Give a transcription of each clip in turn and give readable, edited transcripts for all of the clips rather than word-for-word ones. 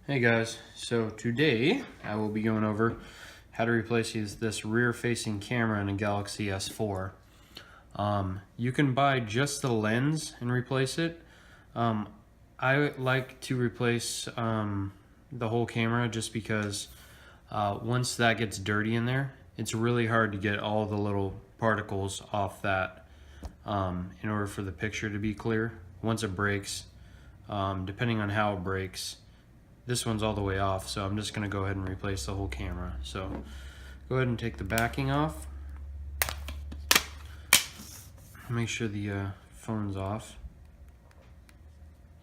Hey guys, so today I will be going over how to replace this rear facing camera in a Galaxy S4. You can buy just the lens and replace it. I like to replace the whole camera just because once that gets dirty in there, it's really hard to get all the little particles off that in order for the picture to be clear. Once it breaks, depending on how it breaks, this one's all the way off, so I'm just going to go ahead and replace the whole camera. So go ahead and take the backing off. Make sure the phone's off.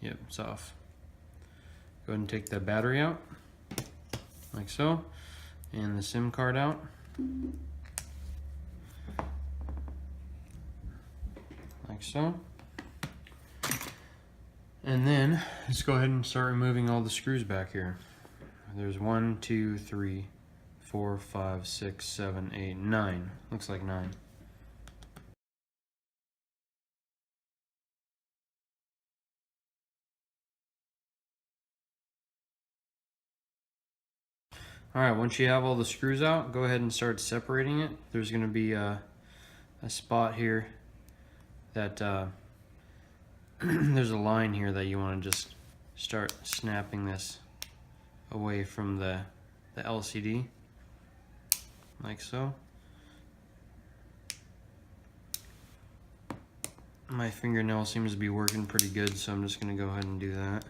Yep, it's off. Go ahead and take the battery out, like so, and the SIM card out. Like so. And then let's go ahead and start removing all the screws back here. There's 1, 2, 3, 4, 5, 6, 7, 8, 9. Looks like 9. Alright, once you have all the screws out, go ahead and start separating it. There's going to be a spot here that there's a line here that you want to just start snapping this away from the LCD, like so. My fingernail seems to be working pretty good, so I'm just going to go ahead and do that.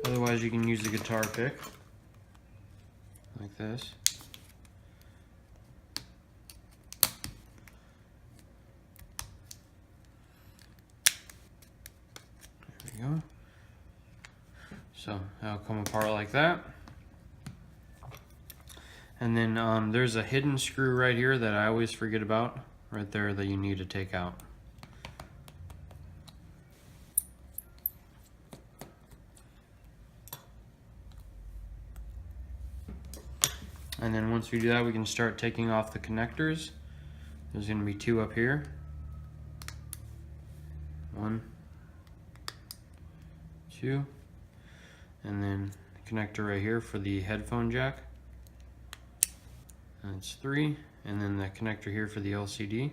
Otherwise, you can use a guitar pick, like this. There we go. So that'll come apart like that. And then there's a hidden screw right here that I always forget about, right there, that you need to take out. And then once we do that, we can start taking off the connectors. There's going to be 2 up here. 1, 2, and then the connector right here for the headphone jack. That's 3, and then the connector here for the LCD.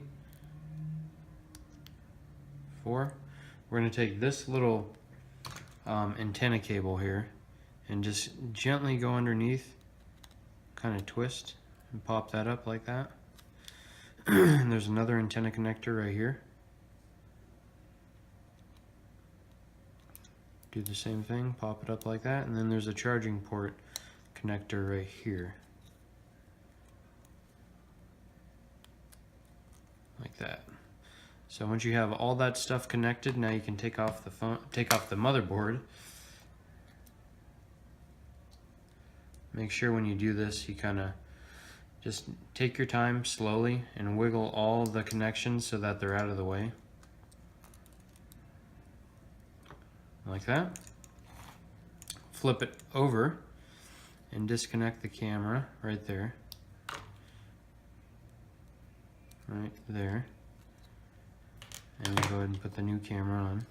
4. We're going to take this little antenna cable here and just gently go underneath, kind of twist and pop that up like that. And there's another antenna connector right here. Do the same thing, pop it up like that, and then there's a charging port connector right here. Like that. So once you have all that stuff connected, now you can take off the motherboard. Make sure when you do this, you kind of just take your time slowly and wiggle all the connections so that they're out of the way. Like that. Flip it over and disconnect the camera right there. Right there. And we'll go ahead and put the new camera on.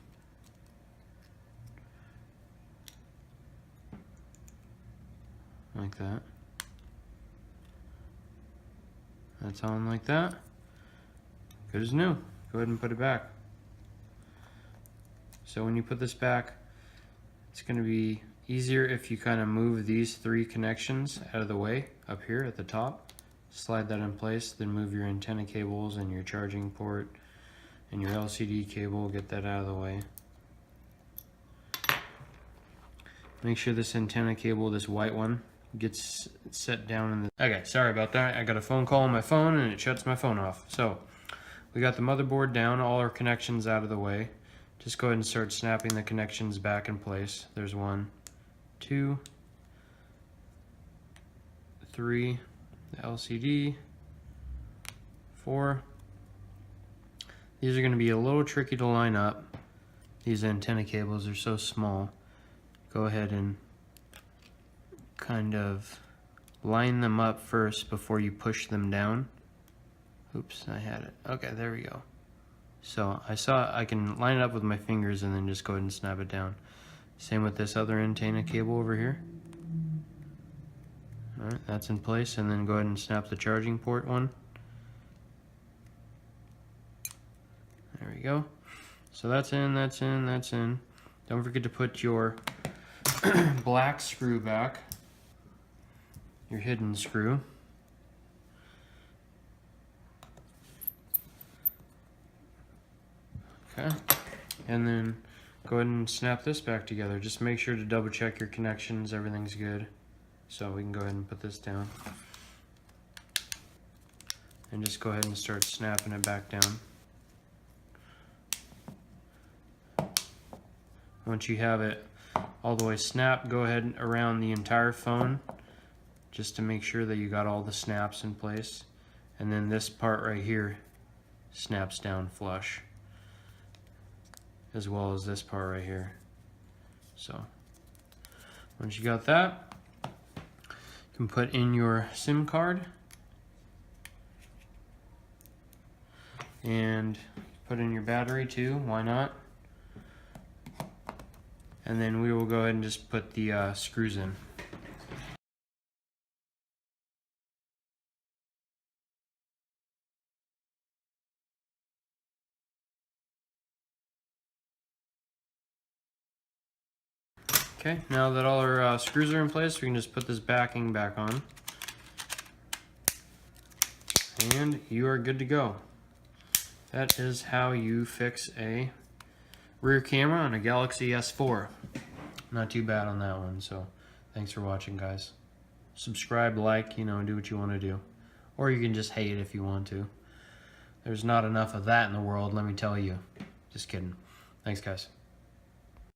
Like that. That's on like that. Good as new. Go ahead and put it back. So when you put this back, it's going to be easier if you kind of move these 3 connections out of the way up here at the top. Slide that in place, then move your antenna cables and your charging port and your LCD cable, get that out of the way. Make sure this antenna cable, this white one, gets set down in the... Okay, sorry about that. I got a phone call on my phone and it shuts my phone off. So we got the motherboard down, all our connections out of the way. Just go ahead and start snapping the connections back in place. There's 1, 2, 3, the LCD, 4. These are going to be a little tricky to line up. These antenna cables are so small. Go ahead and kind of line them up first before you push them down. Oops, I had it. Okay, there we go. So I can line it up with my fingers and then just go ahead and snap it down. Same with this other antenna cable over here. Alright, that's in place, and then go ahead and snap the charging port one. There we go. So that's in, that's in, that's in. Don't forget to put your black screw back, your hidden screw. Okay, and then go ahead and snap this back together. Just make sure to double check your connections, everything's good. So we can go ahead and put this down. And just go ahead and start snapping it back down. Once you have it all the way snapped, go ahead and around the entire phone just to make sure that you got all the snaps in place. And then this part right here snaps down flush, as well as this part right here. So once you got that, you can put in your SIM card and put in your battery too, why not? And then we will go ahead and just put the screws in. Okay, now that all our screws are in place, we can just put this backing back on. And you are good to go. That is how you fix a rear camera on a Galaxy S4. Not too bad on that one, so thanks for watching, guys. Subscribe, like, you know, do what you want to do. Or you can just hate if you want to. There's not enough of that in the world, let me tell you. Just kidding. Thanks, guys.